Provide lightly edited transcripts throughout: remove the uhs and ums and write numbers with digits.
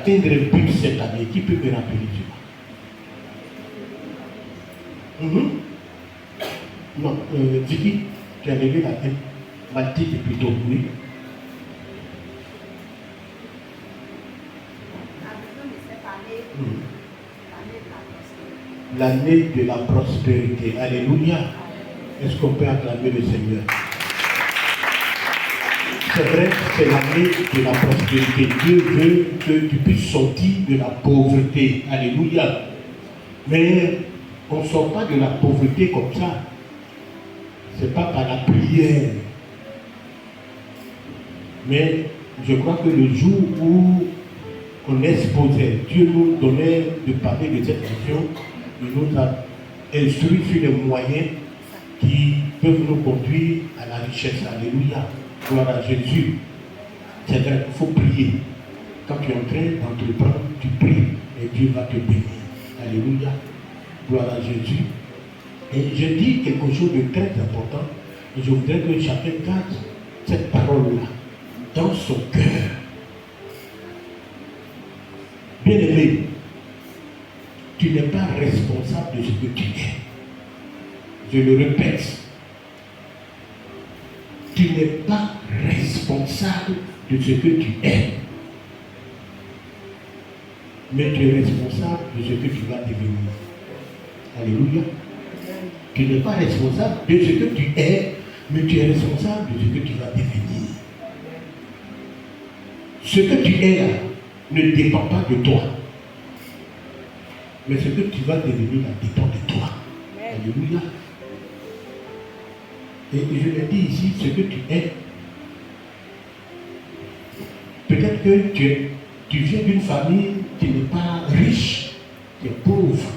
d'atteindre le but cette année? Qui peut me rappeler cela? Non, Vicky, tu as levé la tête. Mathilde plutôt, oui. L'année de la prospérité. Alléluia. Est-ce qu'on peut acclamer le Seigneur? C'est vrai, c'est l'année de la prospérité. Dieu veut que tu puisses sortir de la pauvreté. Alléluia. Mais on ne sort pas de la pauvreté comme ça. Ce n'est pas par la prière. Mais je crois que le jour où on exposait, Dieu nous donnait de parler de cette question, il nous a instruit sur les moyens qui peuvent nous conduire à la richesse. Alléluia. Gloire à Jésus. C'est vrai qu'il faut prier. Quand tu es en train d'entreprendre, tu pries et Dieu va te bénir. Alléluia. Gloire à Jésus. Et je dis quelque chose de très important. Et je voudrais que chacun garde cette parole-là dans son cœur. Bien-aimé, tu n'es pas responsable de ce que tu es. Je le répète. Tu n'es pas responsable de ce que tu es. Mais tu es responsable de ce que tu vas devenir. Alléluia. Tu n'es pas responsable de ce que tu es, mais tu es responsable de ce que tu vas devenir. Ce que tu es là ne dépend pas de toi. Mais ce que tu vas devenir là dépend de toi. Alléluia. Et je le dis ici, ce que tu es. Peut-être que tu viens d'une famille qui n'est pas riche, qui est pauvre.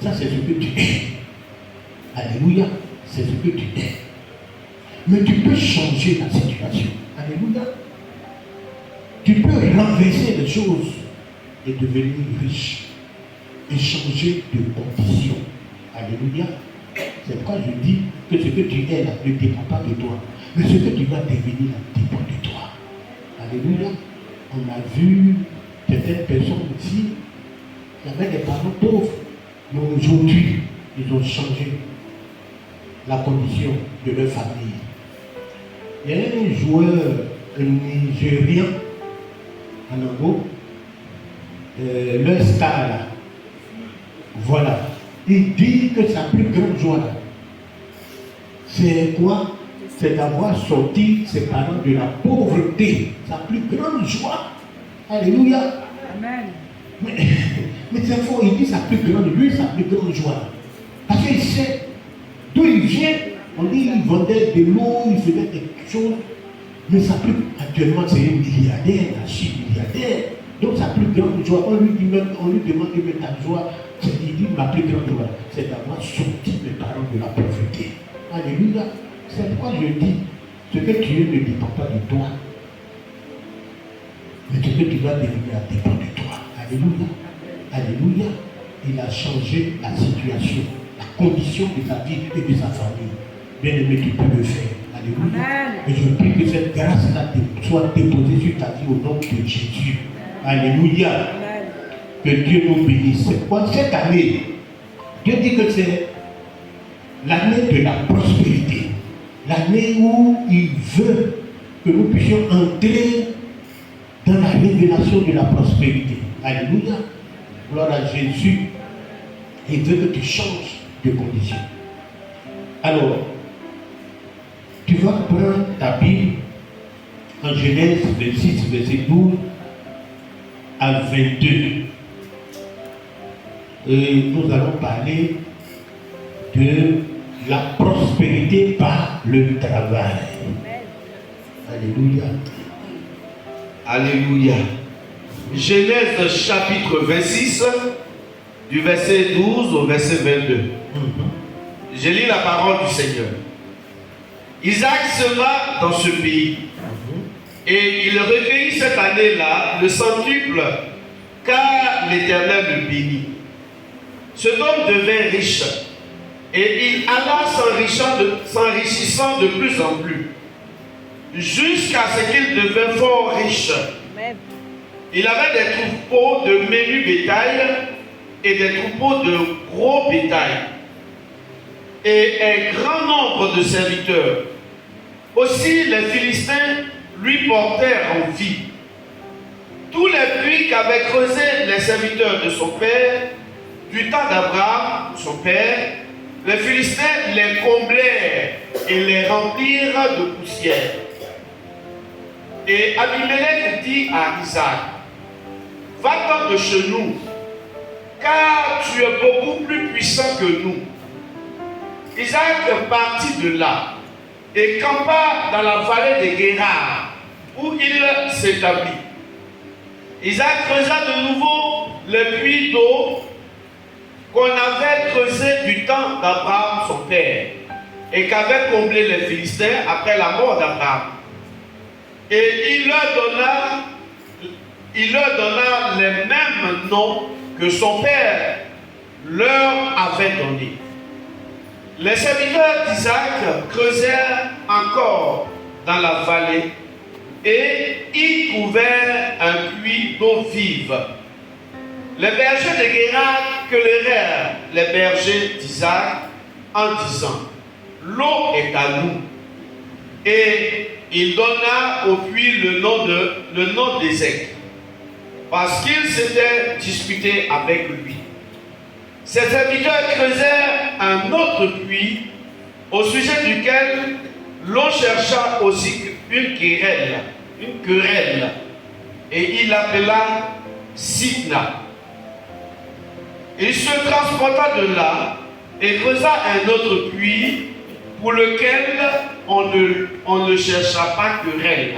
Ça, c'est ce que tu es. Alléluia. C'est ce que tu es. Mais tu peux changer la situation. Alléluia. Tu peux renverser les choses et devenir riche. Et changer de condition. Alléluia. C'est pourquoi je dis que ce que tu es là ne dépend pas de toi. Mais ce que tu vas devenir là dépend de toi. Alléluia. On a vu certaines personnes ici qui avaient des parents pauvres. Mais aujourd'hui, ils ont changé la condition de leur famille. Il y a un joueur nigérien en Angola, leur star là. Voilà. Il dit que sa plus grande joie, c'est quoi? C'est d'avoir sorti ses parents de la pauvreté. Sa plus grande joie. Alléluia. Amen. Mais c'est faux, il dit sa plus grande joie. Parce qu'il sait d'où il vient. On dit qu'il vendait de l'eau, il faisait quelque chose. Mais actuellement, c'est un milliardaire, archi-milliardaire. Donc sa plus grande joie, on lui demande de mettre ta joie. Il dit ma plus grande joie, c'est d'avoir sorti mes parents de la pauvreté. Alléluia. C'est pourquoi je dis, ce que tu es ne dépend pas de toi. Mais ce que tu vas devenir dépend de toi. Alléluia. Alléluia. Il a changé la situation, la condition de sa vie et de sa famille. Bien-aimé, tu peux le faire. Alléluia. Amen. Et je prie que cette grâce-là soit déposée sur ta vie au nom de Jésus. Alléluia. Amen. Que Dieu nous bénisse. Cette année, Dieu dit que c'est l'année de la prospérité. L'année où il veut que nous puissions entrer dans la révélation de la prospérité. Alléluia. Gloire à Jésus. Il veut que tu changes de condition. Alors, tu vas prendre ta Bible en Genèse 26, verset 12 à 22. Et nous allons parler de la prospérité par le travail. Alléluia. Alléluia. Genèse chapitre 26, du verset 12 au verset 22. Je lis la parole du Seigneur. Isaac sema dans ce pays, et il recueillit cette année-là le centuple, car l'Éternel le bénit. Cet homme devint riche, et il alla s'enrichissant de plus en plus, jusqu'à ce qu'il devint fort riche. Il avait des troupeaux de menu bétail et des troupeaux de gros bétail. Et un grand nombre de serviteurs. Aussi les Philistins lui portèrent en vie tous les puits qu'avaient creusés les serviteurs de son père, du temps d'Abraham, son père. Les Philistins les comblèrent et les remplirent de poussière. Et Abimelech dit à Isaac, va-t'en de chez nous, car tu es beaucoup plus puissant que nous. Isaac partit de là et campa dans la vallée de Guérard, où il s'établit. Isaac creusa de nouveau le puits d'eau qu'on avait creusé du temps d'Abraham son père, et qu'avaient comblé les Philistins après la mort d'Abraham. Et il leur donna les mêmes noms que son père leur avait donnés. Les serviteurs d'Isaac creusèrent encore dans la vallée et y trouvèrent un puits d'eau vive. Les bergers de Guérard querellèrent les bergers d'Isaac en disant, l'eau est à nous. Et il donna au puits le nom d'Ézek, parce qu'il s'était disputé avec lui. Ses serviteurs creusèrent un autre puits, au sujet duquel l'on chercha aussi une querelle, et il l'appela Sitna. Il se transporta de là et creusa un autre puits pour lequel on ne chercha pas querelle.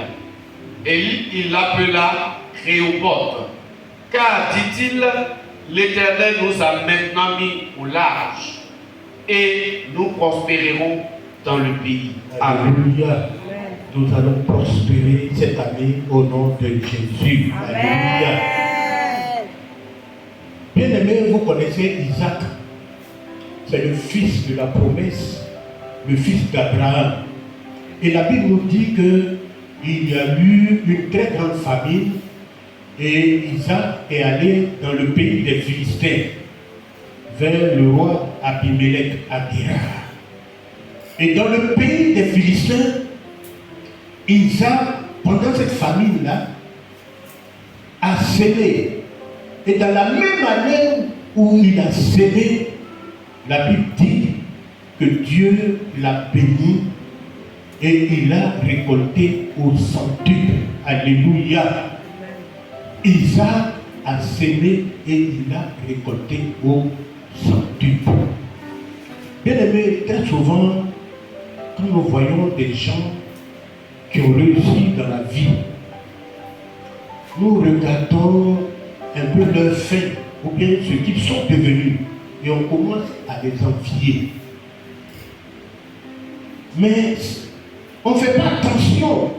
Et il l'appela Rehoboth. Car, dit-il, l'Éternel nous a maintenant mis au large et nous prospérerons dans le pays. Alléluia. Nous allons prospérer cette année au nom de Jésus. Alléluia. Bien-aimés, vous connaissez Isaac. C'est le fils de la promesse, le fils d'Abraham. Et la Bible nous dit qu'il y a eu une très grande famine et Isaac est allé dans le pays des Philistins, vers le roi Abimelech à Guérard. Et dans le pays des Philistins, Isaac, pendant cette famine-là, a sémé. Et dans la même année où il a sémé, la Bible dit que Dieu l'a béni et il a récolté au centuple. Alléluia. Isaac a sémé et il a récolté au centuple. Bien aimé, très souvent, quand nous voyons des gens qui ont réussi dans la vie, nous regardons un peu leurs faits ou bien ce qu'ils sont devenus et on commence à les envier. Mais on ne fait pas attention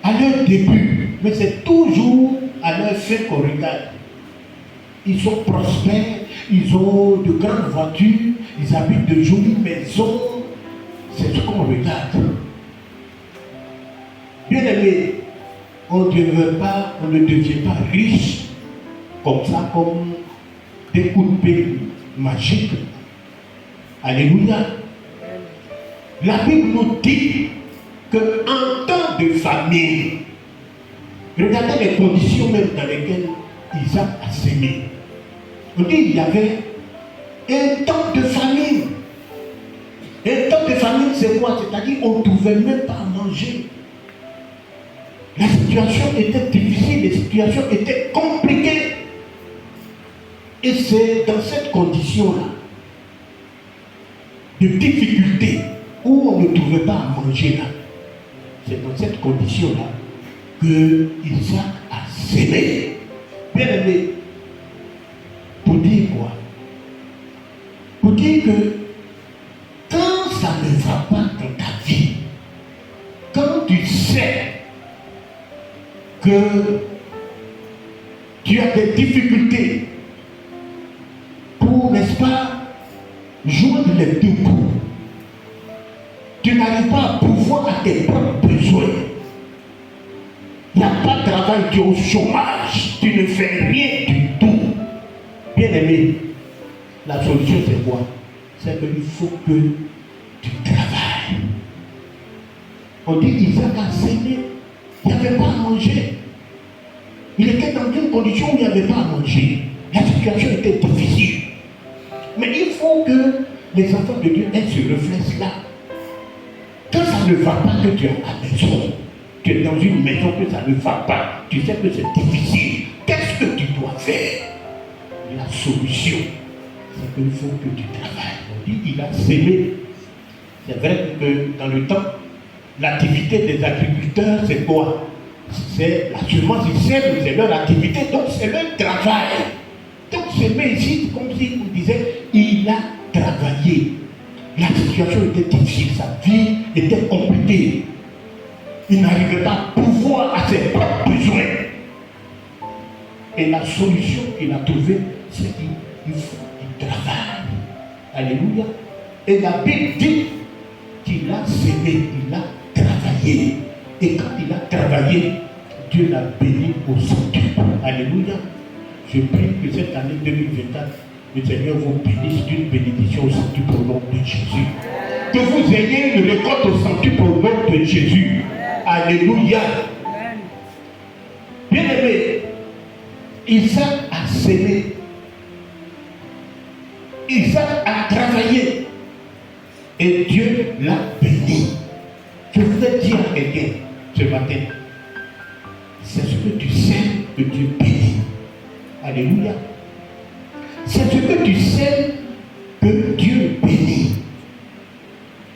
à leur début, mais c'est toujours à leur fait qu'on regarde. Ils sont prospères, ils ont de grandes voitures, ils habitent de jolies maisons. C'est ce qu'on regarde. Bien aimé, on ne devient pas riche comme ça, comme des coups de pied magiques. Alléluia. La Bible nous dit qu'en temps de famine, regardez les conditions même dans lesquelles Isaac a sémé. On dit qu'il y avait un temps de famine. Un temps de famine, c'est quoi? C'est-à-dire qu'on ne pouvait même pas manger. La situation était difficile, les situations étaient compliquées. Et c'est dans cette condition-là, de difficulté, où on ne trouvait pas à manger là. C'est dans cette condition-là que Isaac a sémé. Bien aimé, pour dire quoi? Pour dire que quand ça ne va pas dans ta vie, quand tu sais que tu as des difficultés pour, n'est-ce pas, joindre les deux bouts, tu n'arrives pas à pouvoir à tes propres besoins. La pas de travail, tu es au chômage, tu ne fais rien du tout. Bien aimé, la solution c'est quoi? C'est qu'il faut que tu travailles. On dit Isaac a sémé, il n'y avait pas à manger. Il était dans une condition où il n'y avait pas à manger. La situation était difficile. Mais il faut que les enfants de Dieu aient ce réflexe-là. Quand ça ne va pas, que tu es à la maison, tu es dans une maison que ça ne va pas, tu sais que c'est difficile. Qu'est-ce que tu dois faire? La solution, c'est qu'il faut que tu travailles. On dit qu'il a sémé. C'est vrai que dans le temps, l'activité des agriculteurs, c'est quoi? C'est la semence, ils sèment, c'est leur activité, donc c'est leur travail. Donc s'aimer ici, comme si on disait, il a travaillé. La situation était difficile, sa vie était compliquée. Il n'arrivait pas à pouvoir à ses propres besoins. Et la solution qu'il a trouvée, c'est qu'il faut qu'il travaille. Alléluia. Et la Bible dit qu'il a sémé, il a travaillé. Et quand il a travaillé, Dieu l'a béni au centuple. Alléluia. Je prie que cette année 2024, le Seigneur vous bénisse d'une bénédiction au centuple au nom de Jésus. Que vous ayez une récolte au centuple au nom de Jésus. Alléluia. Bien aimé, Isaac a sémé. Isaac a travaillé. Et Dieu l'a béni. Je voudrais dire à quelqu'un ce matin, c'est ce que tu sais que Dieu bénit. Alléluia. C'est ce que tu sais que Dieu bénit.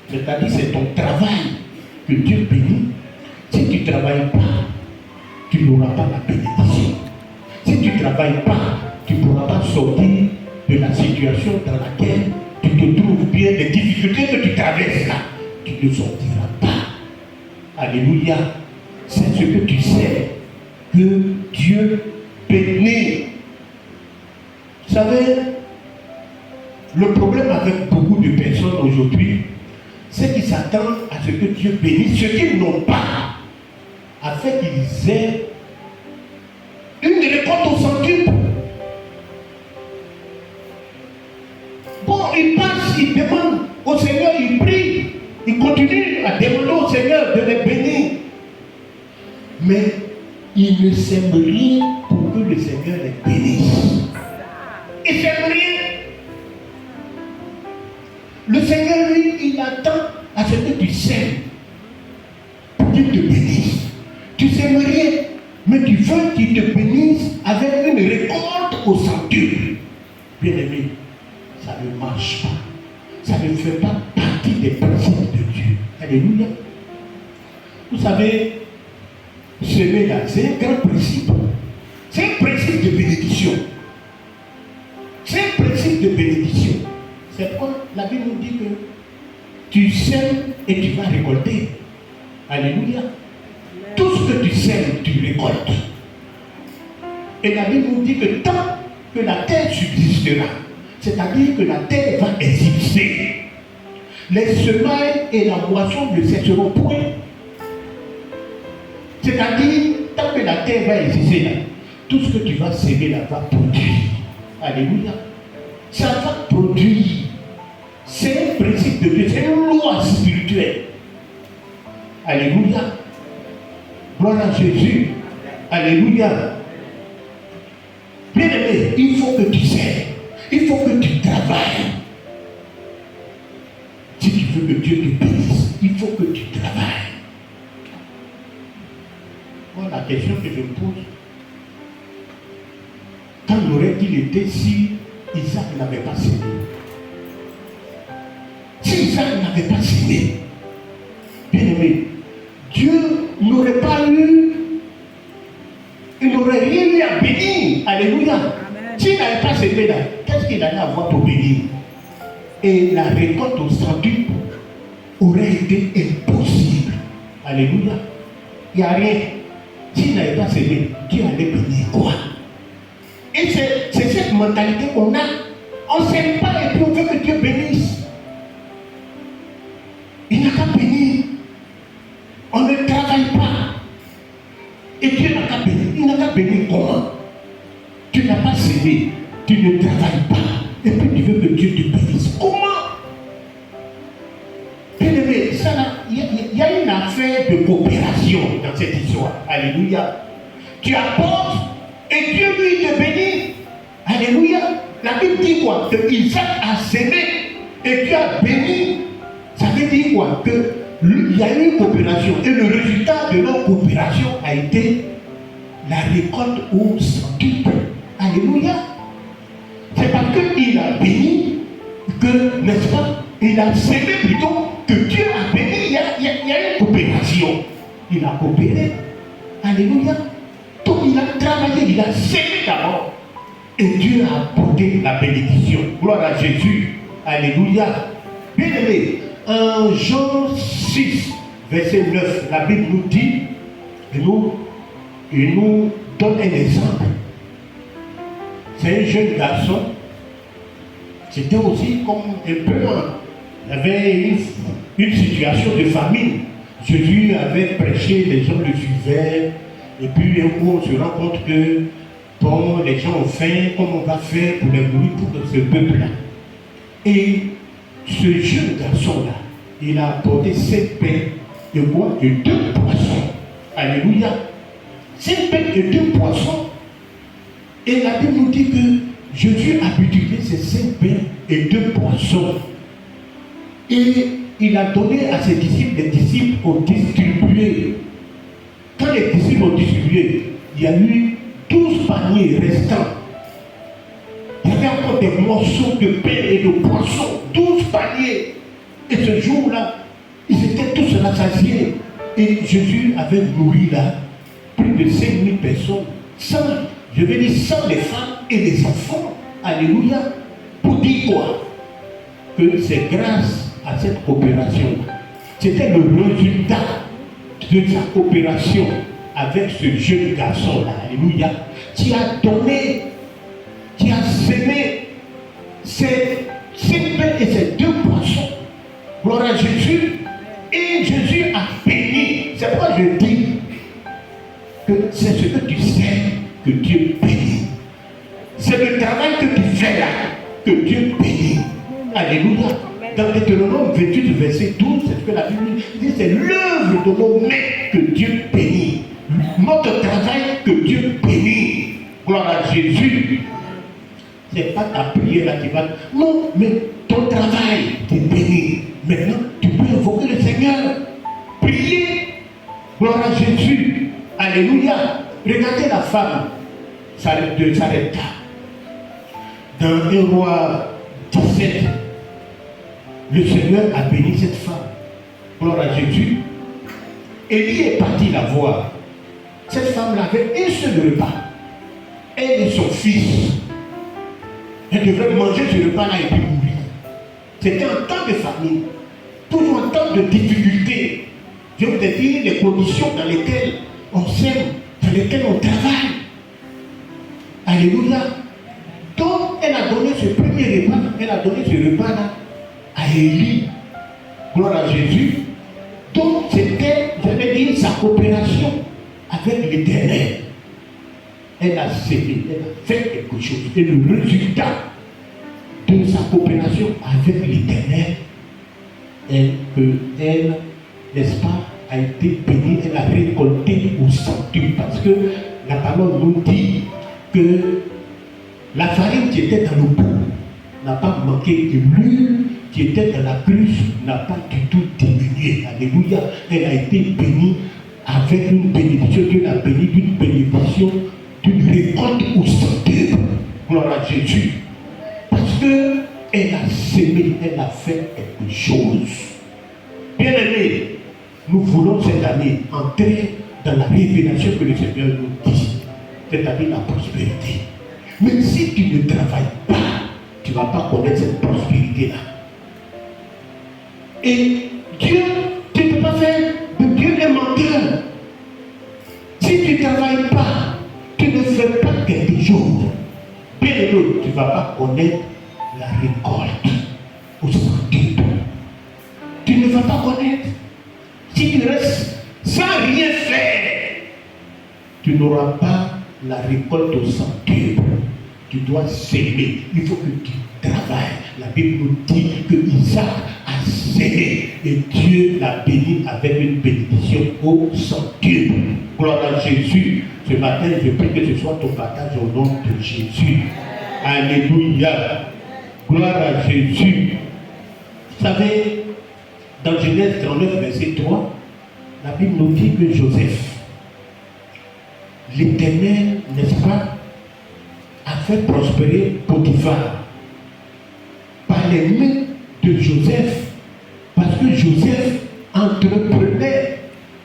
C'est-à-dire c'est ton travail que Dieu bénit. Si tu ne travailles pas, tu n'auras pas la bénédiction. Si tu ne travailles pas, tu ne pourras pas sortir de la situation dans laquelle tu te trouves bien, les difficultés que tu traverses là, tu ne sortiras pas. Alléluia. C'est ce que tu sais que Dieu bénit. Vous savez, le problème avec beaucoup de personnes aujourd'hui, c'est qu'ils s'attendent à ce que Dieu bénisse ce qu'ils n'ont pas, afin qu'ils aient une récolte au centuple. Bon, ils passent, ils demandent au Seigneur, ils prient, ils continuent à demander au Seigneur de les bénir. Mais ils ne sèment rien pour que le Seigneur les bénisse. Ils ne sèment rien. Le Seigneur, lui, il attend à ce que tu sèmes pour qu'il te bénisse. Tu ne sèmes rien, mais tu veux qu'il te bénisse avec une récolte au centuple. Bien aimé, ça ne marche pas. Ça ne fait pas partie des principes de Dieu. Alléluia. Vous savez, semer là, c'est un grand principe. C'est un principe de bénédiction. C'est un principe de bénédiction. C'est pourquoi la Bible nous dit que tu sèmes et tu vas récolter. Alléluia. Tout ce que tu sèmes, tu récoltes. Et la Bible nous dit que tant que la terre subsistera, c'est-à-dire que la terre va exister, les semailles et la moisson ne cesseront point. C'est-à-dire, tant que la terre va exister là, tout ce que tu vas s'aimer là va produire. Alléluia. Ça va produire. C'est un principe de Dieu, c'est une loi spirituelle. Alléluia. Gloire à Jésus. Alléluia. Bien aimé, il faut que tu sais. Il faut que tu travailles. Si tu veux que Dieu te bénisse, il faut que tu travailles. Moi, la question que je me pose, quand aurait-il été si Isaac n'avait pas sémé? Si Isaac n'avait pas sémé, bien aimé, Dieu n'aurait pas eu, il n'aurait rien eu à bénir. Alléluia. S'il n'avait pas sémé là, qu'est-ce qu'il allait avoir pour bénir? Et la récolte au centuple aurait été impossible. Alléluia. Il n'y a rien. S'il n'avait pas sémé, Dieu allait bénir quoi? Et c'est cette mentalité qu'on a. On ne s'aime pas et puis on veut que Dieu bénisse. Il n'a qu'à bénir. On ne travaille pas. Et Dieu n'a Il n'a qu'à bénir comment? Tu n'as pas semé, tu ne travailles pas, et puis tu veux que Dieu te bénisse. Comment? Bien-aimé, il y a une affaire de coopération dans cette histoire. Alléluia. Tu apportes et Dieu lui te bénit. Alléluia. La Bible dit quoi? Que Isaac a semé et Dieu a béni. Ça veut dire quoi? Il y a eu une coopération et le résultat de leur coopération a été la récolte au centuple. Alléluia. C'est parce qu'il a béni que, n'est-ce pas, il a semé plutôt que Dieu a béni. Il y a une coopération. Il a coopéré. Alléluia. Donc il a travaillé, il a semé d'abord. Et Dieu a apporté la bénédiction. Gloire à Jésus. Alléluia. Bien aimé, en Jean 6, verset 9, la Bible nous dit, et nous donne un exemple. C'est un jeune garçon. C'était aussi comme un peu, il y avait une situation de famine. Jésus avait prêché, les gens le suivaient. Et puis un coup, on se rend compte que bon, les gens ont faim, comment on va faire pour les nourrir pour ce peuple-là. Et ce jeune garçon-là, il a apporté 7 pains et quoi? Et 2 poissons. Alléluia. 7 pains et 2 poissons. Et la Bible nous dit que Jésus a utilisé ces 5 pains et 2 poissons. Et il a donné à ses disciples, les disciples ont distribué. Quand les disciples ont distribué, il y a eu 12 paniers restants. Il y avait encore des morceaux de pain et de poissons, 12 paniers. Et ce jour-là, ils étaient tous rassasiés. Et Jésus avait nourri là plus de 5000 personnes, je vais dire sans les femmes et les enfants. Alléluia. Pour dire quoi? Que c'est grâce à cette coopération. C'était le résultat de sa coopération avec ce jeune garçon-là. Alléluia. Qui a donné, qui a semé ces 5 pains et ces 2 poissons. Gloire à Jésus. Et Jésus a béni. C'est pourquoi je dis que c'est ce que tu sais que Dieu bénit. C'est le travail que tu fais là que Dieu bénit. Alléluia. Dans Deutéronome 28, verset 12, c'est ce que la Bible dit, c'est l'œuvre de nos mains que Dieu bénit. Notre travail que Dieu bénit. Gloire à Jésus. Ce n'est pas ta prière là qui va. Non, mais ton travail est béni. Maintenant, tu peux invoquer le Seigneur. Prier. Gloire à Jésus. Alléluia. Regardez la femme de Sarepta. Dans 1 Roi 17, le Seigneur a béni cette femme. Gloire à Jésus. Élie est parti la voir. Cette femme-là avait un seul repas. Elle et son fils. Elle devrait manger ce repas-là et puis mourir. C'était un temps de famine. Toujours un temps de difficulté. Je vous ai dit les conditions dans lesquelles on sème, dans lesquelles on travaille. Alléluia. Donc, elle a donné ce premier repas, elle a donné ce repas-là à Élie. Gloire à Jésus. Donc, c'était, j'avais dit, sa coopération avec l'Éternel. Elle a sémé, elle a fait quelque chose. Et le résultat de sa coopération avec l'Éternel est qu'elle, n'est-ce pas, a été bénie, elle a récolté au centuple. Parce que la parole nous dit que la farine qui était dans le pot n'a pas manqué et l'huile qui était dans la cruche n'a pas du tout diminué. Alléluia. Elle a été bénie avec une bénédiction. Dieu l'a bénie d'une bénédiction, d'une récolte au centuple. Gloire à Jésus. Parce qu'elle a sémé, elle a fait quelque chose. Bien-aimés, nous voulons cette année entrer dans la révélation que le Seigneur nous dit, c'est-à-dire la prospérité. Mais si tu ne travailles pas, tu ne vas pas connaître cette prospérité-là. Et Dieu, tu ne peux pas faire de Dieu un menteur. Si tu ne travailles pas, tu ne fais pas quelque chose. Bien aimé, tu ne vas pas connaître la récolte au centuple. Tu ne vas pas connaître. Si tu restes sans rien faire, tu n'auras pas la récolte au centuple. Tu dois s'aimer. Il faut que tu travailles. La Bible nous dit que Isaac a sémé et Dieu l'a béni avec une bénédiction au centuple. Gloire à Jésus. Ce matin, je prie que ce soit ton partage au nom de Jésus. Alléluia. Gloire à Jésus. Vous savez, dans Genèse 39, verset 3, la Bible nous dit que Joseph, l'Éternel, n'est-ce pas, a fait prospérer Potiphar par les mains de Joseph, parce que Joseph entreprenait.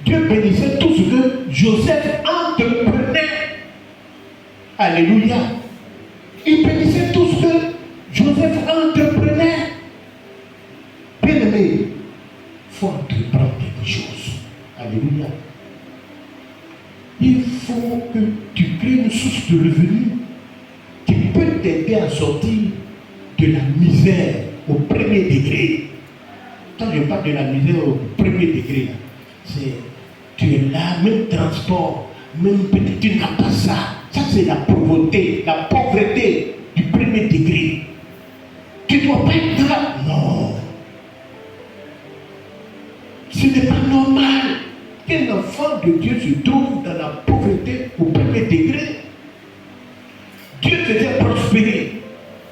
Dieu bénissait tout ce que Joseph entreprenait. Alléluia. Il bénissait tout ce que Joseph entreprenait. Bien aimé, il faut entreprendre quelque chose. Alléluia. Il faut que tu crées une source de revenus qui peut t'aider à sortir de la misère au premier degré. Quand je parle de la misère au premier degré, c'est tu es là, même transport, même peut-être tu n'as pas ça. Ça c'est la pauvreté du premier degré. Tu ne dois pas être là. Non. Ce n'est pas normal qu'un enfant de Dieu se trouve dans la pauvreté au premier degré. Dieu faisait prospérer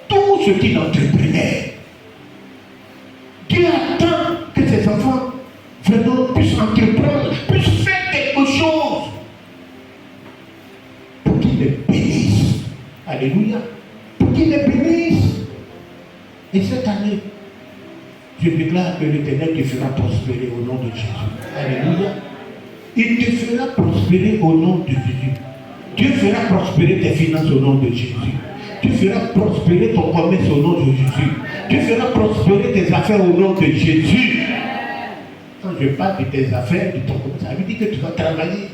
tout ce qu'il entreprenait. Dieu attend que ses enfants vraiment puissent entreprendre, puissent faire quelque chose pour qu'il les bénisse. Alléluia. Pour qu'il les bénisse. Et cette année, je déclare que l'Éternel te fera prospérer au nom de Jésus. Alléluia. Il te fera prospérer au nom de Jésus. Dieu fera prospérer tes finances au nom de Jésus. Tu feras prospérer ton commerce au nom de Jésus. Tu feras prospérer tes affaires au nom de Jésus. Quand je parle de tes affaires, de ton commerce, ça veut dire que tu vas travailler.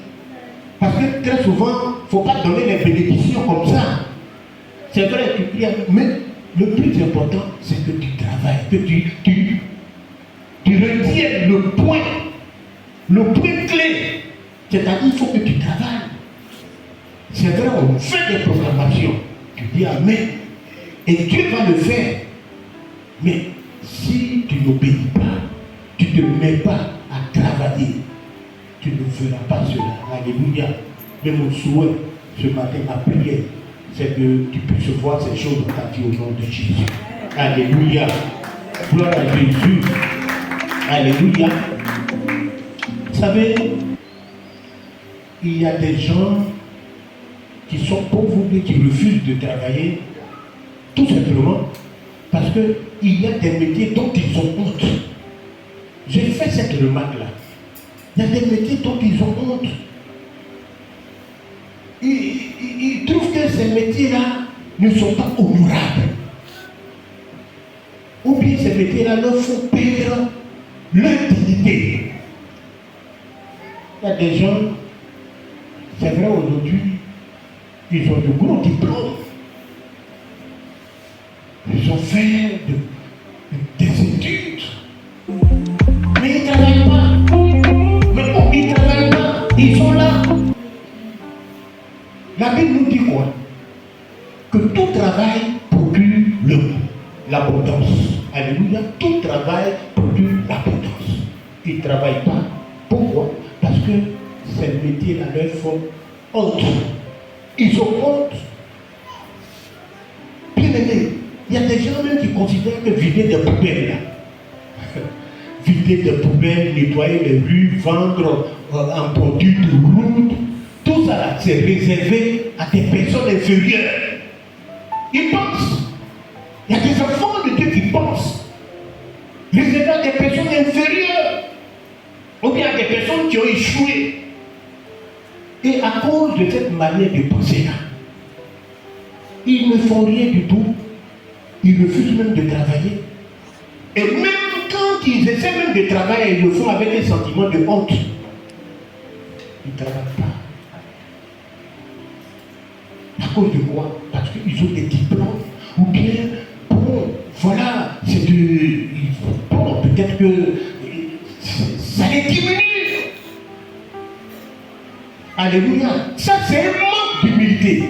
Parce que très souvent, il ne faut pas donner les bénédictions comme ça. C'est vrai, tu pries, mais le plus important, c'est que tu travailles, que tu retiennes le point clé. C'est-à-dire qu'il faut que tu travailles. C'est vrai, on fait des proclamations. Tu dis Amen. Et Dieu va le faire. Mais si tu n'obéis pas, tu ne te mets pas à travailler, tu ne feras pas cela. Alléluia. Mais mon souhait ce matin, ma prière, c'est que tu puisses voir ces choses dans ta vie au nom de Jésus. Alléluia. Gloire à Jésus. Alléluia. Vous savez, il y a des gens qui sont pauvres et qui refusent de travailler, tout simplement parce qu'il y a des métiers dont ils ont honte. J'ai fait cette remarque-là. Il y a des métiers dont ils ont honte. Ils trouvent que ces métiers-là ne sont pas honorables. Ou bien ces métiers-là leur font perdre leur dignité. Il y a des gens, c'est vrai aujourd'hui, ils ont de gros diplômes. Ils ont fait des études. Mais ils ne travaillent pas. Mais bon, ils ne travaillent pas. Ils sont là. La Bible nous dit quoi? Que tout travail produit l'abondance. Alléluia. Tout travail produit l'abondance. Ils ne travaillent pas. Pourquoi? Parce que ces métiers-là leur font honte. Ils ont honte. Bien aimé, il y a des gens même qui considèrent que vider des poubelles, là, vider des poubelles, nettoyer les rues, vendre un produit de route, tout ça là, c'est réservé à des personnes inférieures. Ils pensent. Il y a des enfants de Dieu qui pensent. Réservé à des personnes inférieures. Ou bien à des personnes qui ont échoué. Et à cause de cette manière de penser là, ils ne font rien du tout. Ils refusent même de travailler. Et même quand ils essaient même de travailler, ils le font avec un sentiment de honte. Ils ne travaillent pas. À cause de quoi? Parce qu'ils ont des diplômes. Ou bien, bon, voilà, c'est de... Bon, peut-être que ça les diminue. Alléluia. Ça, c'est un manque d'humilité.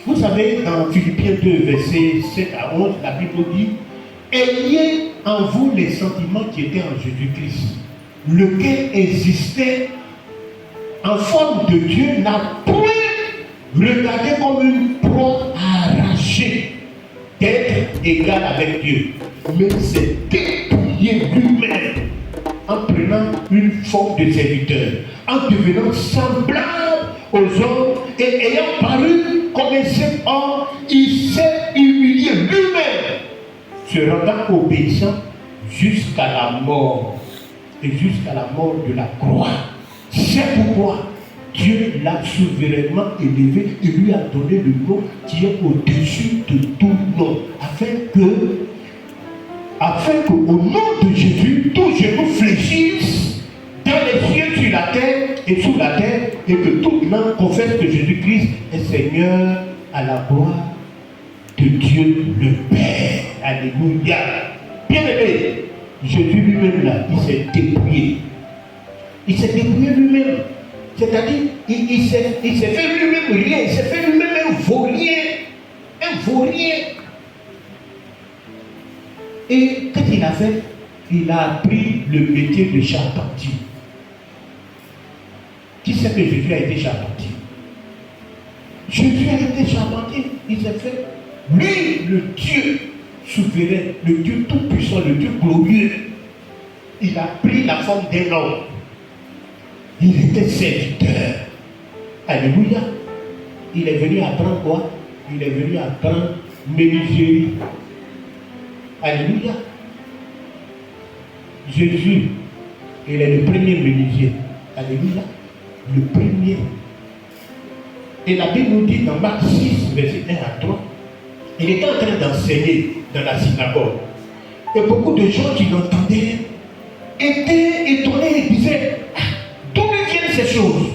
Vous savez, dans Philippiens 2, versets 7 à 11, la Bible dit: ayez en vous les sentiments qui étaient en Jésus-Christ, lequel existait en forme de Dieu, n'a point regardé comme une proie arrachée d'être égal avec Dieu, mais s'est dépouillé lui-même en prenant une forme de serviteur, en devenant semblable aux hommes et ayant paru comme un seul homme, il s'est humilié lui-même, se rendant obéissant jusqu'à la mort, et jusqu'à la mort de la croix. C'est pourquoi Dieu l'a souverainement élevé et lui a donné le nom qui est au-dessus de tout nom, afin que au nom de Jésus, tous genoux fléchissent dans les cieux, sur la terre et sous la terre, et que toute langue confesse que Jésus-Christ est Seigneur, à la gloire de Dieu le Père. Alléluia. Bien-aimé, Jésus lui-même là, il s'est dépouillé. Il s'est dépouillé lui-même. C'est-à-dire, il s'est fait lui-même rien. Il s'est fait lui-même un vaurien. Un vaurien. Et qu'est-ce qu'il a fait? Il a appris le métier de charpentier. Qui sait que Jésus a été charpentier? Jésus a été charpentier. Il s'est fait, lui, le Dieu souverain, le Dieu tout-puissant, le Dieu glorieux. Il a pris la forme d'un homme. Il était serviteur. Alléluia. Il est venu apprendre quoi? Il est venu apprendre menuiserie. Alléluia. Jésus, il est le premier menuisier. Alléluia. Le premier. Et la Bible nous dit dans Marc 6, verset 1 à 3, il était en train d'enseigner dans la synagogue. Et beaucoup de gens qui l'entendaient étaient étonnés et disaient: d'où viennent ces choses?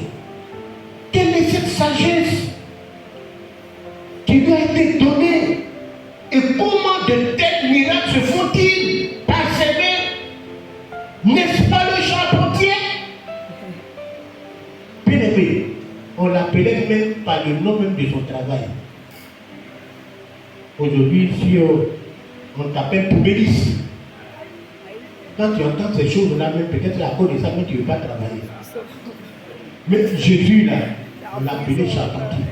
Quelle est cette sagesse qui lui a été donnée? Et comment de tels miracles se font-ils par ses mains? N'est-ce pas le charpentier? Bien-aimé, on l'appelait même par le nom même de son travail. Aujourd'hui, si on t'appelle poubelliste, quand tu entends ces choses-là, même peut-être à cause de ça, mais tu ne veux pas travailler. Mais Jésus, là, on l'appelait charpentier.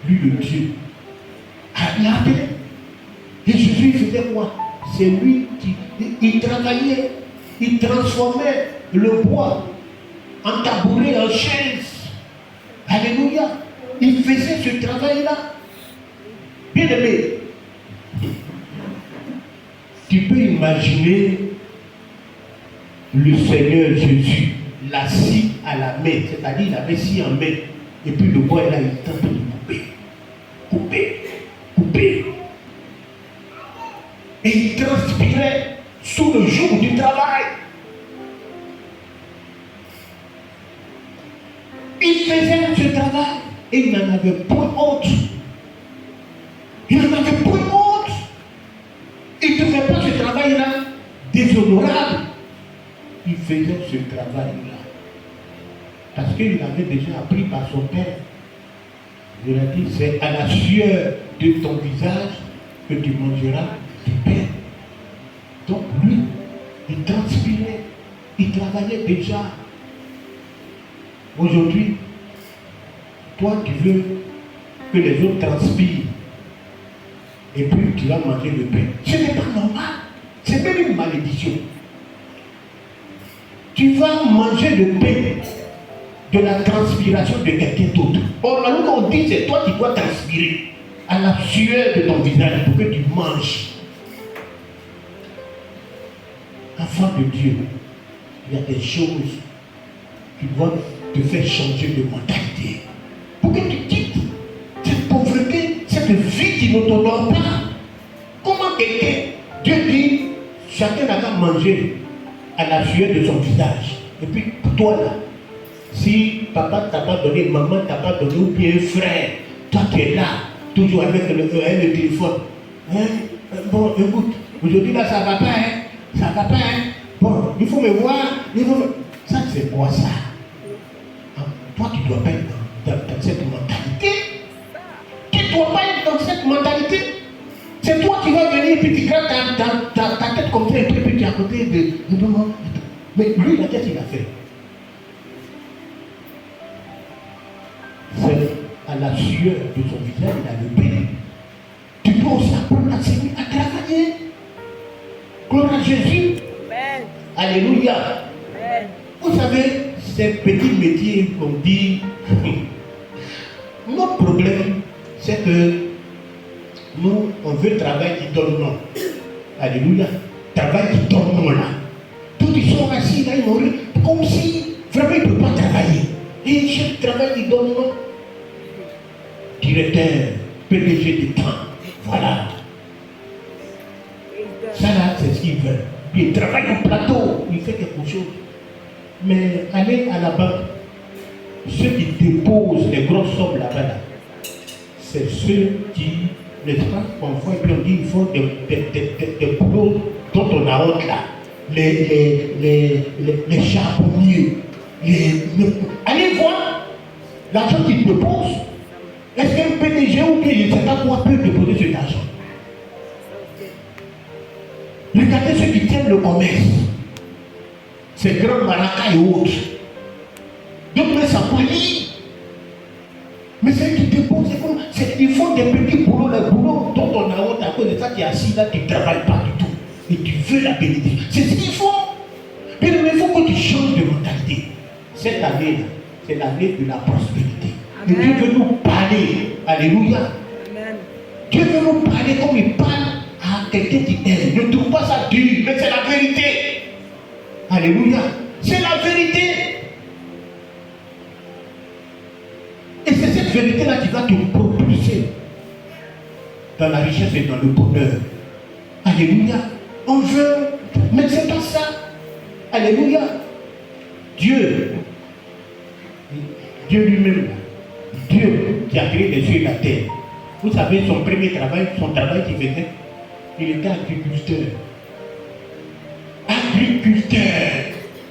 Lui, le Dieu. Il l'a appelé. Et Jésus, il faisait quoi? C'est lui qui travaillait. Il transformait le bois en tabouret, en chaise. Alléluia. Il faisait ce travail-là. Bien-aimé, tu peux imaginer le Seigneur Jésus, la scie à la main, c'est-à-dire il avait scie en main, et puis le bois là, il tente de couper. Et il transpirait sous le jour du travail. Il faisait ce travail et il n'en avait point honte. Il n'en avait point honte. Il ne faisait pas ce travail-là déshonorable. Il faisait ce travail-là parce qu'il avait déjà appris par son père. Il a dit: c'est à la sueur de ton visage que tu mangeras du pain. Donc lui, il transpirait, il travaillait déjà. Aujourd'hui, toi tu veux que les autres transpirent et puis tu vas manger le pain. Ce n'est pas normal, c'est même une malédiction. Tu vas manger le pain de la transpiration de quelqu'un d'autre. Or, alors on dit, c'est toi qui dois transpirer à la sueur de ton visage pour que tu manges. Enfant de Dieu, il y a des choses qui doivent te faire changer de mentalité. Pour que tu quittes cette pauvreté, cette vie qui ne t'honore pas. Comment quelqu'un, Dieu dit, chacun n'a qu'à manger à la sueur de son visage. Et puis, pour toi là, si papa t'a pas donné, maman t'a pas donné, ou bien un frère, toi tu es là, toujours avec le téléphone. Hein? Bon, écoute, aujourd'hui là, ça va pas, hein? Ça va pas, hein? Bon, il faut me voir, Ça, c'est quoi ça? Hein? Toi, tu dois pas être dans cette mentalité. travailler et puis tu grattes ta tête comme ça et puis tu es à côté de maman. Mais lui, la tête, il a fait. C'est à la sueur de son visage, il a levé. Tu peux aussi apprendre à Seigneur à travailler. Gloire à Jésus. Amen. Alléluia. Amen. Vous savez, ces petits métiers qu'on dit, notre problème, c'est que nous, on veut le travail qui donne nom. Alléluia. Travail qui donne nom là. Tous ils sont assis là, ils vont comme si vraiment ils ne peuvent pas travailler. Et chaque travail qui donne nom. Directeur, PDG des temps. Voilà. Ça là, c'est ce qu'ils veulent. Puis ils travaillent au plateau, ils font quelque chose. Mais aller à la banque, ceux qui déposent les grosses sommes là-bas, là, c'est ceux qui, n'est-ce pas, parfois, et puis on dit il faut des boulots dont on a honte là. Les charbonniers. Allez voir l'argent qu'ils déposent. Est-ce qu'un PDG ou que je ne sais pas quoi peut déposer cet argent? Regardez ceux qui tiennent le commerce. Ces grands maracas et autres. Donc, mais ça plie. Mais ceux qui déposent, ils font des petits boulots, les boulots dont on a honte à cause de ça, tu es assis là, tu ne travailles pas du tout. Et tu veux la bénédiction. C'est ce qu'ils font. Mais il faut que tu changes de mentalité. Cette année-là, c'est l'année de la prospérité. Et Dieu veut nous parler. Alléluia. Amen. Dieu veut nous parler comme il parle à quelqu'un qui aime. Ne trouve pas ça dur, mais c'est la vérité. Alléluia. C'est la vérité. Et c'est cette vérité-là qui va te propulser dans la richesse et dans le bonheur. Alléluia. On veut, mais c'est pas ça. Alléluia. Dieu lui-même, Dieu qui a créé les cieux et la terre. Vous savez, son premier travail, son travail qu'il faisait, il était agriculteur. Agriculteur.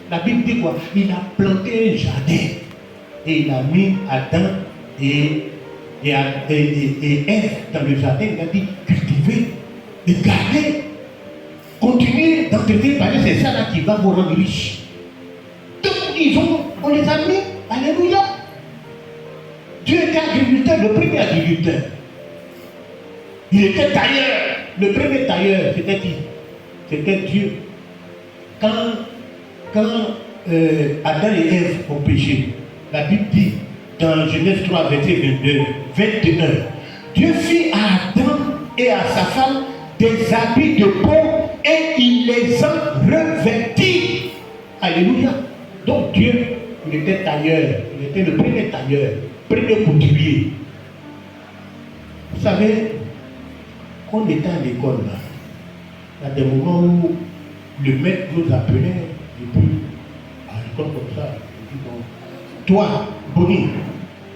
La Bible dit quoi? Il a planté un jardin. Et il a mis Adam et Ève dans le jardin. Il a dit cultiver et garder. Continuez d'entretenir parce que c'est ça là qui va vous rendre riche. Donc on les a mis. Alléluia. Dieu était agriculteur, le premier agriculteur. Il était tailleur. Le premier tailleur, c'était qui? C'était Dieu. Quand Adam et Ève ont péché, la Bible dit dans Genèse 3, verset 21, Dieu fit à Adam et à sa femme des habits de peau et il les a revêtis. Alléluia. Donc Dieu, il était tailleur. Il était le premier tailleur, premier couturier. Vous savez, quand on était à l'école, il y a des moments où le maître nous appelait, et puis, à l'école comme ça, toi, Bonnie,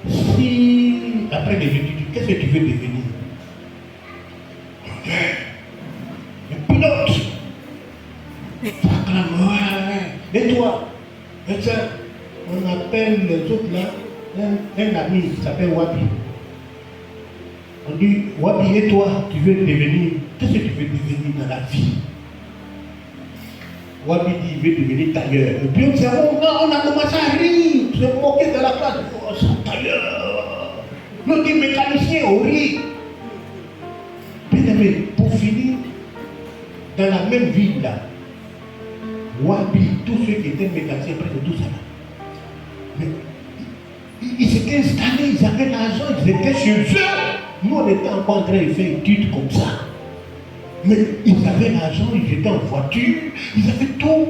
si après les études, qu'est-ce que tu veux devenir? Un pilote. Ça clame, ouais. Et toi? Et ça, on appelle les autres là, un ami qui s'appelle Wabi. On dit, Wabi, et toi, tu veux devenir, qu'est-ce que tu veux devenir dans la vie? Wabi dit, il veut devenir tailleur. Et puis on a commencé à rire, se moquer de la classe. Oh, c'est tailleur. L'autre dit, mécanicien, on rit. Bien aimé, pour finir, dans la même ville là, Wabi, tous ceux qui étaient mécaniciens, presque tout ça là. Mais ils s'étaient installés, ils avaient l'argent, ils étaient chez eux. Nous, on était encore en train de faire études comme ça. Mais ils avaient l'argent, ils étaient en voiture, ils avaient tout.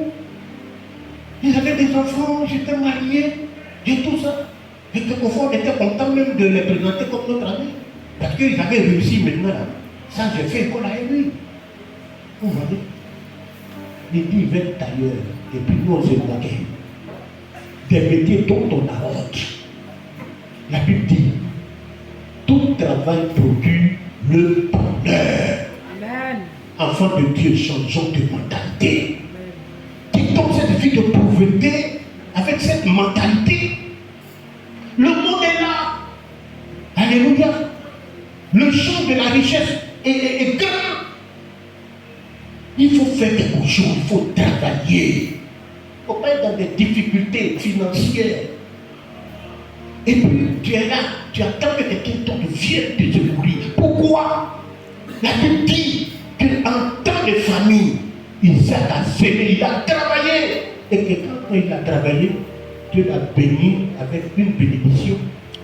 Ils avaient des enfants, ils étaient mariés, et tout ça. Et quelquefois, on était content même de les présenter comme notre ami. Parce qu'ils avaient réussi maintenant. Là. Ça, j'ai fait école avec lui. Vous voyez? Il dit, il va être tailleur. Et puis nous, on se moquait. Des métiers dont on a honte. La Bible dit, tout travail produit le bonheur. Amen. Enfants de Dieu, changeons de mentalité. Quittons cette vie de pauvreté avec cette mentalité. Le monde est là. Alléluia. Le champ de la richesse est grand. Il faut faire quelque chose, il faut travailler. Il ne faut pas être dans des difficultés financières. Et puis tu es là, tu attends que quelqu'un vienne te secourir. Pourquoi? La Bible dit qu'en temps de famille, Isaac a semé, il a travaillé. Et que quand il a travaillé, Dieu l'a béni avec une bénédiction,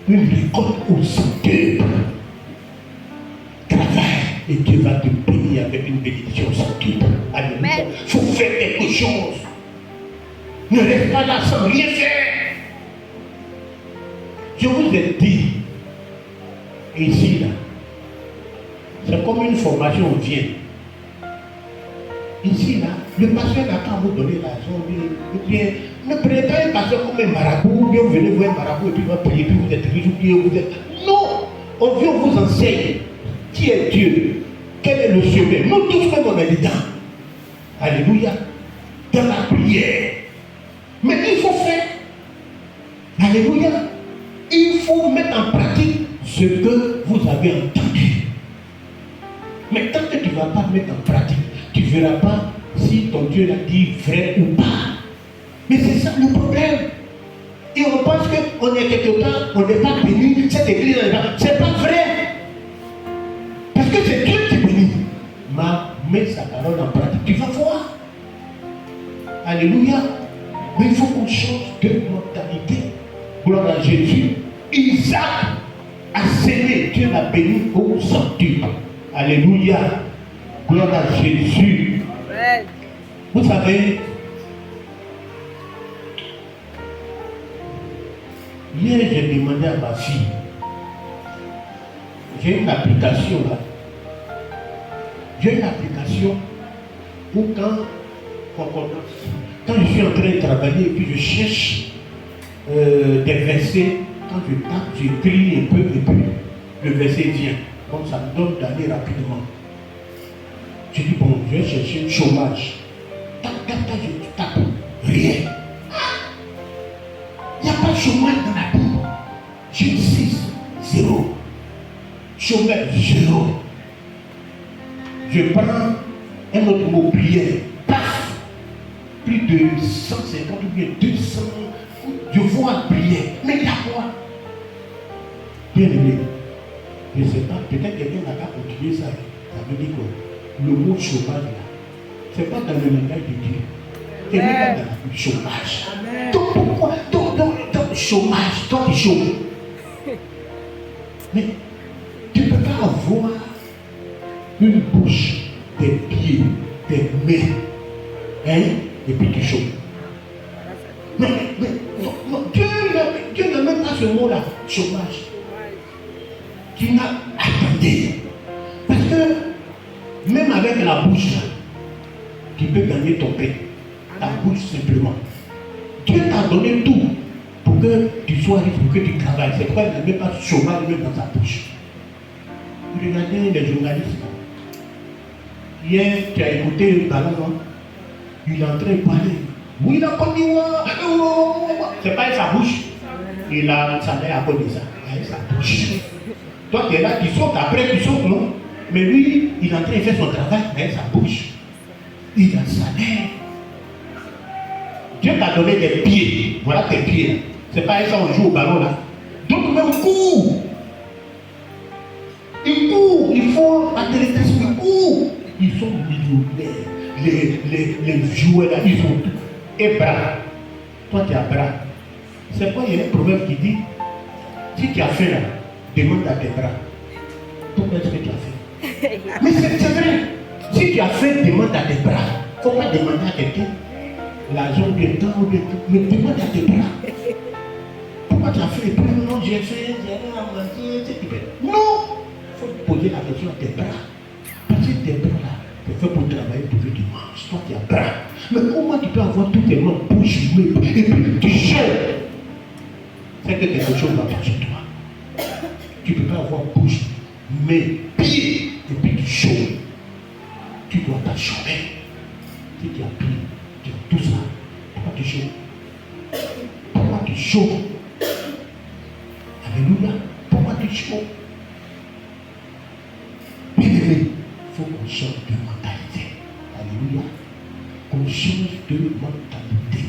une récolte au centuple. Travaille et Dieu va te bénir avec une bénédiction au centuple. Alléluia. Il faut faire quelque chose. Ne reste pas là sans rien faire. Je vous ai dit, ici, là, c'est comme une formation vient. Ici, là, le pasteur n'a pas à vous donner l'argent. Ne prenez pas un pasteur comme un marabout, ou bien vous venez voir un marabout et puis il va prier, puis vous êtes riche, ou bien vous êtes. Non! On vient vous enseigne qui est Dieu, quel est le chemin. Nous tous même on est dedans. Alléluia. Dans la prière. Mais il faut faire. Alléluia. Il faut mettre en pratique ce que vous avez entendu. Mais tant que tu ne vas pas mettre en pratique, tu ne verras pas si ton Dieu l'a dit vrai ou pas. Mais c'est ça le problème. Et on pense qu'on est quelque part, on n'est pas béni, cette église n'est pas. C'est pas vrai. Parce que c'est Dieu qui bénit. Mets sa parole en pratique, tu vas voir. Alléluia. Mais il faut qu'on change de mentalité. Gloire à Jésus. Isaac a semé, Dieu l'a béni au centuple. Alléluia. Gloire à Jésus. Ouais. Vous savez, hier j'ai demandé à ma fille, j'ai une application là. J'ai une application où quand je suis en train de travailler et puis je cherche des versets, quand je tape, j'écris un peu et puis le verset vient. Donc ça me donne d'aller rapidement. Je dis bon, je vais chercher chômage. Tac, je tape. Rien. Il n'y a pas de chômage dans la Bible. J'ai 6, 0. Chômage, 0. Je prends un autre mot, prière. Paf! Plus de 150 ou bien 200. Je vois prière. Mais il y a quoi? Bien aimé. Je ne sais pas, peut-être quelqu'un n'a pas continué ça. Ça veut dire quoi? Le mot chômage là, ce n'est pas dans le langage de Dieu. Ce n'est pas dans le chômage. Amen. Donc pourquoi? Donc chômage, toi qui chômes. Mais tu ne peux pas avoir une bouche, des pieds, des mains, hein, et puis tu chômes. Non, Dieu n'a même pas ce mot-là, chômage. Tu n'as attendé. Parce que même avec la bouche, là, tu peux gagner ton pain. Ta bouche simplement. Dieu t'a donné tout pour que tu sois riche, pour que tu travailles. C'est pourquoi il n'a même pas de chômage même dans sa bouche. Regardez les journalistes. Hier, tu as écouté le ballon, non? Il est en train de parler. Oui, il a pas dit c'est pas avec sa bouche. Il a un salaire à cause de ça. Avec sa bouche. Toi, tu es là, tu sautes, après tu sautes, non? Mais lui, il est en train de faire son travail avec sa bouche. Il a un salaire. Dieu t'a donné des pieds. Voilà tes pieds. C'est pas avec ça on joue au ballon là. Donc même court. Ils courent. Ils font athlétisme. Ils courent. Ils sont millionnaires. Les joueurs là, ils ont tout. Et bras. Toi tu as bras. C'est quoi, il y a un proverbe qui dit, si tu as faim là, demande à tes bras. Pourquoi est-ce que tu as fait? Mais c'est vrai. Si tu as fait, demande à tes bras. Il ne faut pas demander à quelqu'un l'argent de temps ou de tout. Mais demande à tes bras. Pourquoi tu as fait? Non, j'ai fait, j'ai rien à manger. Non! Il faut poser la question à tes bras. Parce que tes bras là, c'est fait pour travailler pour que tu manges. Toi, tu as bras. Mais comment tu peux avoir tout tes mains bouche et puis tu chères? C'est que quelque chose va pas chez toi. Tu ne peux pas avoir bouche, mais pied, et puis tu chômes. Tu dois pas chômer. Si tu as pied, tu as tout ça. Pourquoi tu chômes? Pourquoi tu chômes? Alléluia. Pourquoi tu chômes? Bien aimé, il faut qu'on change de mentalité. Alléluia. de mentalité.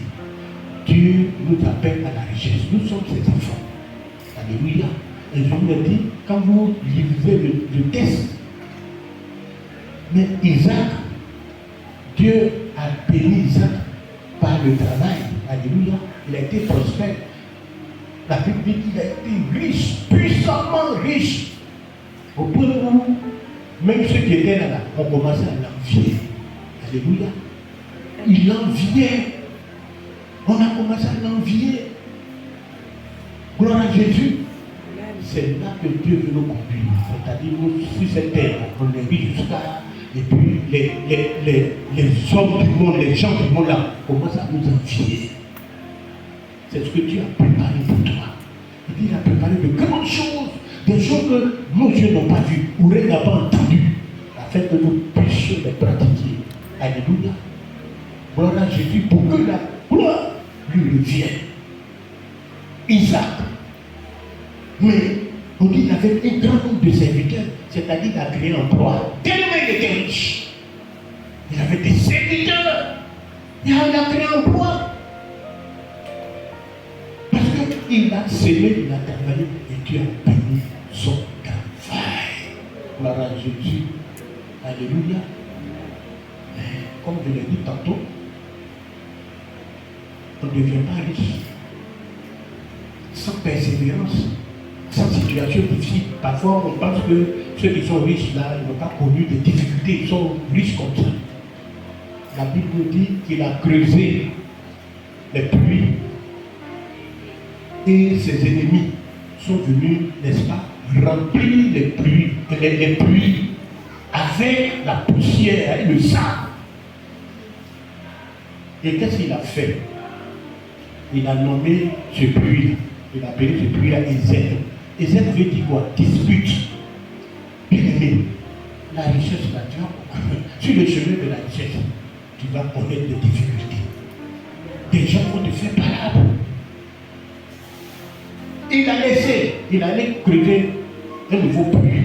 Dieu nous appelle à la richesse. Nous sommes ses enfants. Alléluia. Et je vous l'ai dit, quand vous lisez le texte, mais Isaac, Dieu a béni Isaac par le travail. Alléluia. Il a été prospère. La Bible dit qu'il a été riche, puissamment riche. Au point où même ceux qui étaient là, ont commencé à l'envier. Alléluia. Il l'enviait. On a commencé à l'envier. Gloire à Jésus. C'est là que Dieu veut nous conduire. C'est-à-dire, nous, sur cette terre, on est vit jusqu'à. Et puis, les hommes du monde, les gens du monde là, commencent à nous envier. C'est ce que Dieu a préparé pour toi. Il a préparé de grandes choses, des choses que nos yeux n'ont pas vues, ou n'ont pas entendues, afin que nous puissions les pratiquer. Alléluia. Gloire à Jésus pour que la gloire lui revienne. Isaac. Mais on dit qu'il avait un grand nombre de serviteurs, c'est-à-dire qu'il a créé un roi. Tellement il était riche. Il avait des serviteurs. Il a créé un roi. Parce qu'il a semé, il a travaillé et Dieu a béni son travail. Gloire à Jésus. Alléluia. Mais comme je l'ai dit tantôt, on ne devient pas riche sans persévérance, sans situation difficile. Parfois, on pense que ceux qui sont riches là, ils n'ont pas connu de difficultés, ils sont riches comme ça. La Bible nous dit qu'il a creusé les puits et ses ennemis sont venus, n'est-ce pas, remplir les puits avec la poussière et le sable. Et qu'est-ce qu'il a fait? Il a nommé ce puits-là. Il a appelé ce puits-là Ézène. Ézène veut dire quoi? Dispute. Bien aimé, la richesse là, tu vois, sur le chemin de la richesse, tu vas connaître des difficultés. Des gens vont te faire parade. Il a laissé, il allait creuser un nouveau puits.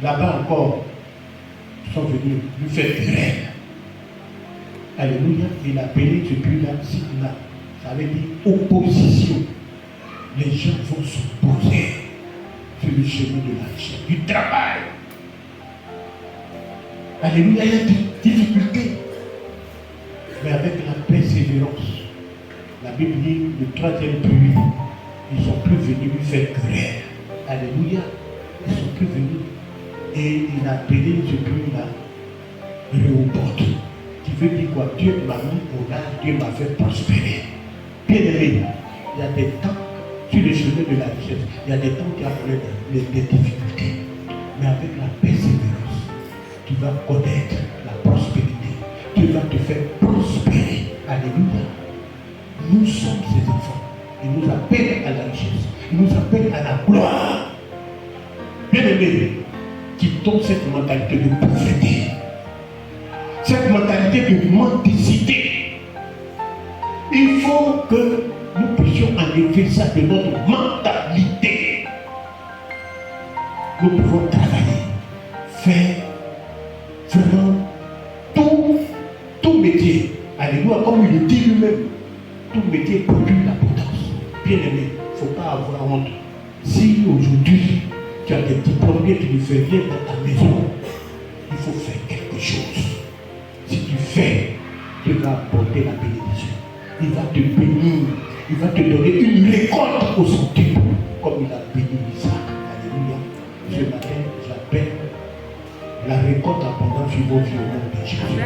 Là-bas encore, ils sont venus lui faire querelle. Alléluia, il a appelé ce puits-là Sidna. Ça veut dire opposition. Les gens vont s'opposer sur le chemin de la richesse, du travail. Alléluia, il y a des difficultés. Mais avec la persévérance, la Bible dit, le troisième puits, ils ne sont plus venus lui faire querelle. Alléluia, ils ne sont plus venus. Et il a appelé ce puits-là Rehoboth, qui veut dire quoi? Dieu m'a mis au large, Dieu m'a fait prospérer. Bien aimé, il y a des temps sur le chemin de la richesse, il y a des temps qui appellent des difficultés. Mais avec la persévérance, tu vas connaître la prospérité. Dieu va te faire prospérer. Alléluia. Nous sommes ses enfants. Il nous appelle à la richesse. Il nous appelle à la gloire. Bien aimé, quittons cette mentalité de pauvreté. Cette mentalité de mendicité. Il faut que nous puissions enlever ça de notre mentalité. Nous pouvons travailler, faire vraiment tout métier. Alléluia, comme il le dit lui-même, tout métier produit l'abondance. Bien aimé, il ne faut pas avoir honte. Si aujourd'hui tu as des diplômés qui ne font rien dans ta maison, il faut faire quelque chose. Si tu fais, Dieu va apporter la bénédiction. Il va te bénir. Il va te donner une récolte au centuple, comme il a béni Isaac. Alléluia. Ce matin, j'appelle la récolte abondante sur vos vies au nom de Jésus.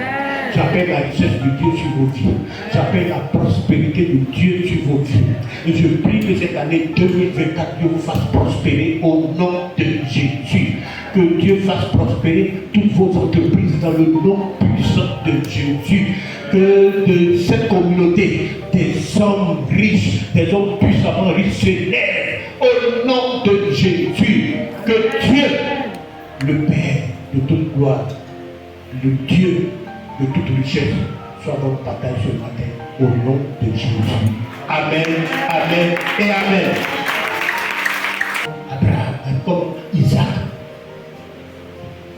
J'appelle la richesse de Dieu sur vos vies. J'appelle la prospérité de Dieu sur vos vies. Et je prie que cette année 2024, Dieu vous fasse prospérer au nom de Jésus. Que Dieu fasse prospérer toutes vos entreprises dans le nom puissant de Jésus. Que de cette communauté, des hommes riches, des hommes puissamment riches se lèvent au nom de Jésus. Que Dieu, le Père de toute gloire, le Dieu de toute richesse, soit votre partage ce matin au nom de Jésus. Amen, amen et amen. Abraham, comme Isaac,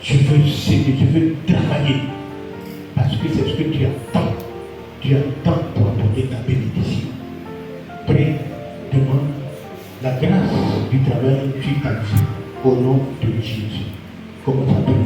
je veux travailler parce que c'est ce que tu attends. Tu attends pour apporter ta bénédiction. Prie, demande la grâce du travail sur ta vie. Au nom de Jésus. Commence à prier.